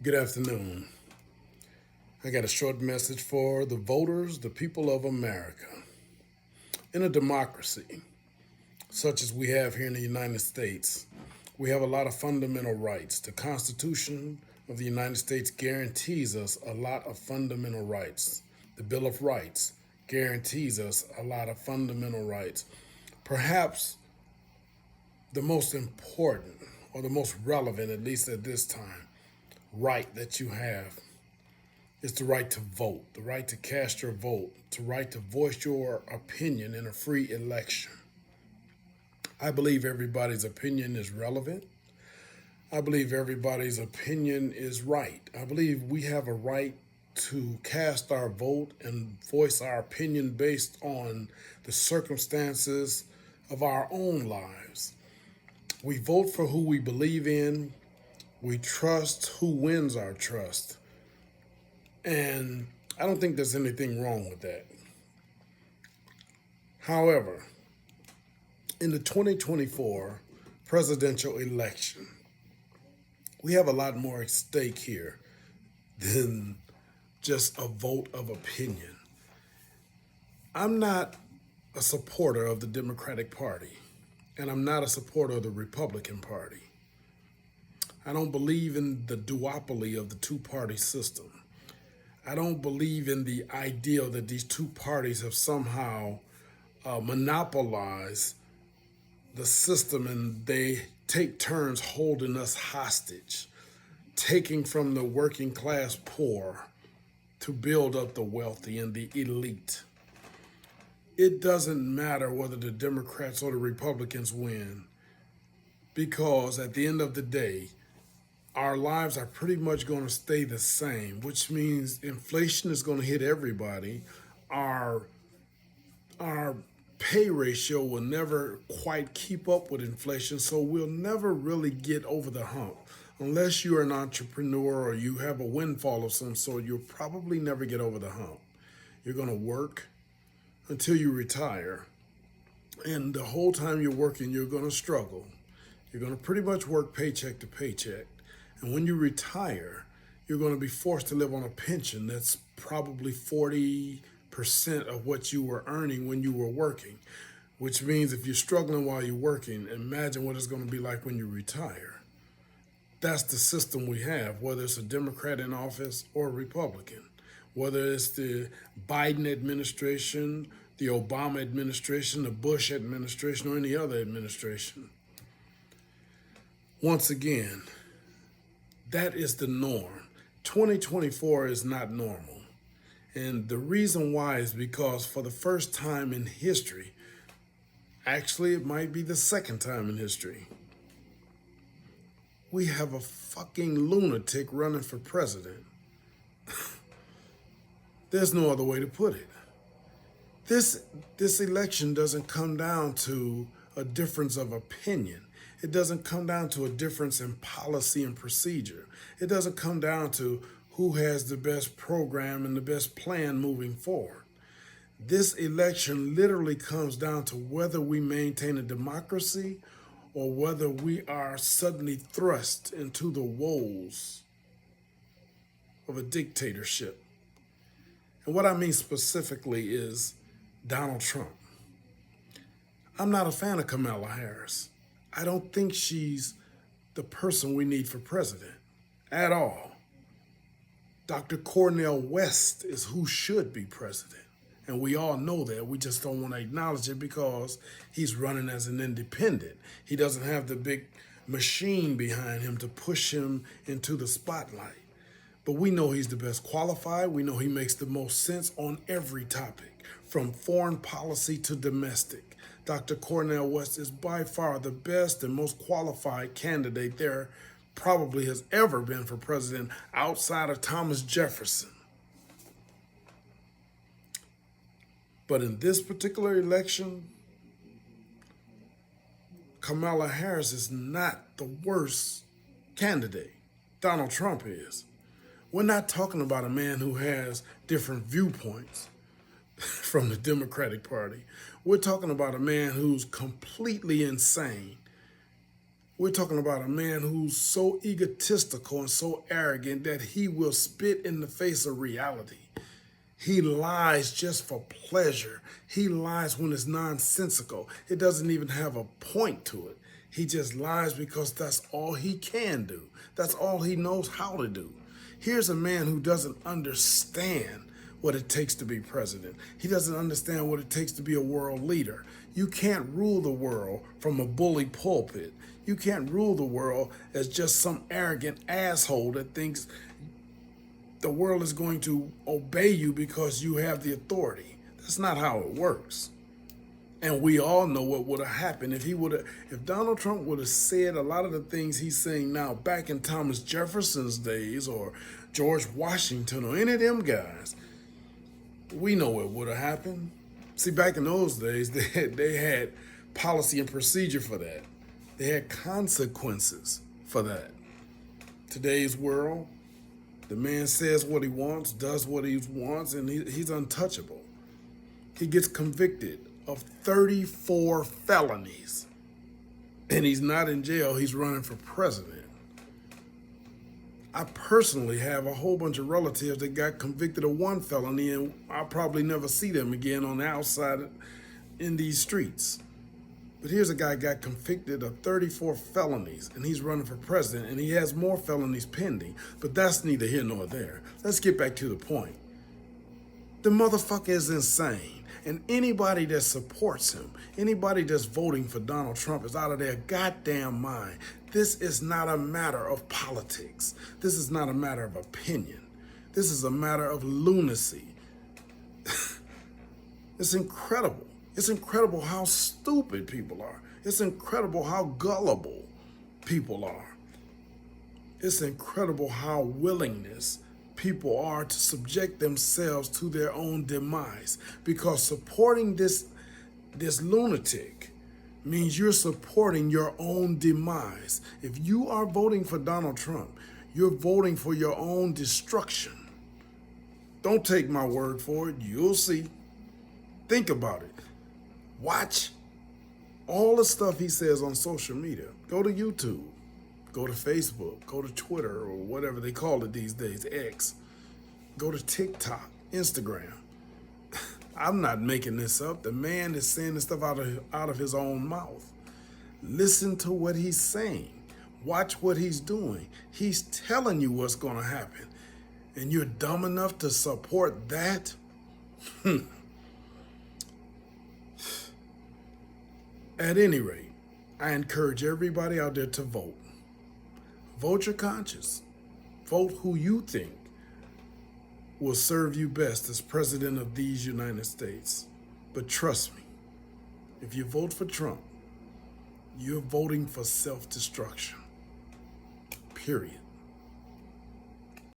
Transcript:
Good afternoon. I got a short message for the voters, the people of America. In a democracy, such as we have here in the United States, we have a lot of fundamental rights. The Constitution of the United States guarantees us a lot of fundamental rights. The Bill of Rights guarantees us a lot of fundamental rights. Perhaps the most important or the most relevant, at least at this time, right that you have is the right to vote, the right to cast your vote, the right to voice your opinion in a free election. I believe everybody's opinion is relevant. I believe everybody's opinion is right. I believe we have a right to cast our vote and voice our opinion based on the circumstances of our own lives. We vote for who we believe in. We trust who wins our trust. And I don't think there's anything wrong with that. However, in the 2024 presidential election, we have a lot more at stake here than just a vote of opinion. I'm not a supporter of the Democratic Party, and I'm not a supporter of the Republican Party. I don't believe in the duopoly of the two-party system. I don't believe in the ideal that these two parties have somehow monopolized the system and they take turns holding us hostage, taking from the working class poor to build up the wealthy and the elite. It doesn't matter whether the Democrats or the Republicans win, because at the end of the day, our lives are pretty much going to stay the same, which means inflation is going to hit everybody. Our pay ratio will never quite keep up with inflation, so we'll never really get over the hump. Unless you're an entrepreneur or you have a windfall of some sort, you'll probably never get over the hump. You're going to work until you retire, and the whole time you're working, you're going to struggle. You're going to pretty much work paycheck to paycheck. And when you retire, you're going to be forced to live on a pension that's probably 40% of what you were earning when you were working, which means if you're struggling while you're working, imagine what it's going to be like when you retire. That's the system we have, whether it's a Democrat in office or a Republican, whether it's the Biden administration, the Obama administration, the Bush administration, or any other administration. Once again, that is the norm. 2024 is not normal. And the reason why is because for the first time in history, actually it might be the second time in history, we have a fucking lunatic running for president. There's no other way to put it. This election doesn't come down to a difference of opinion. It doesn't come down to a difference in policy and procedure. It doesn't come down to who has the best program and the best plan moving forward. This election literally comes down to whether we maintain a democracy or whether we are suddenly thrust into the woes of a dictatorship. And what I mean specifically is Donald Trump. I'm not a fan of Kamala Harris. I don't think she's the person we need for president at all. Dr. Cornel West is who should be president. And we all know that. We just don't want to acknowledge it because he's running as an independent. He doesn't have the big machine behind him to push him into the spotlight. But we know he's the best qualified. We know he makes the most sense on every topic, from foreign policy to domestic. Dr. Cornel West is by far the best and most qualified candidate there probably has ever been for president outside of Thomas Jefferson. But in this particular election, Kamala Harris is not the worst candidate. Donald Trump is. We're not talking about a man who has different viewpoints from the Democratic Party. We're talking about a man who's completely insane, We're talking about a man who's so egotistical and so arrogant that he will spit in the face of reality. He lies just for pleasure. He lies when it's nonsensical. It doesn't even have a point to it. He just lies because that's all he can do. That's all he knows how to do. Here's a man who doesn't understand what it takes to be president. He doesn't understand what it takes to be a world leader. You can't rule the world from a bully pulpit. You can't rule the world as just some arrogant asshole that thinks the world is going to obey you because you have the authority. That's not how it works. And we all know what would have happened if Donald Trump would have said a lot of the things he's saying now back in Thomas Jefferson's days or George Washington or any of them guys. We know what would have happened. See, back in those days, they had policy and procedure for that. They had consequences for that. Today's world, the man says what he wants, does what he wants, and he's untouchable. He gets convicted of 34 felonies, and he's not in jail. He's running for president. I personally have a whole bunch of relatives that got convicted of one felony, and I'll probably never see them again on the outside in these streets. But here's a guy got convicted of 34 felonies, and he's running for president, and he has more felonies pending. But that's neither here nor there. Let's get back to the point. The motherfucker is insane. And anybody that supports him, anybody that's voting for Donald Trump is out of their goddamn mind. This is not a matter of politics. This is not a matter of opinion. This is a matter of lunacy. It's incredible. It's incredible how stupid people are. It's incredible how gullible people are. It's incredible how willingness people are to subject themselves to their own demise, because supporting this lunatic means you're supporting your own demise. If you are voting for Donald Trump, you're voting for your own destruction. Don't take my word for it. You'll see. Think about it. Watch all the stuff he says on social media. Go to YouTube. Go to Facebook, go to Twitter, or whatever they call it these days, X. Go to TikTok, Instagram. I'm not making this up. The man is saying this stuff out of his own mouth. Listen to what he's saying. Watch what he's doing. He's telling you what's going to happen. And you're dumb enough to support that? At any rate, I encourage everybody out there to vote. Vote your conscience. Vote who you think will serve you best as president of these United States. But trust me, if you vote for Trump, you're voting for self-destruction. Period.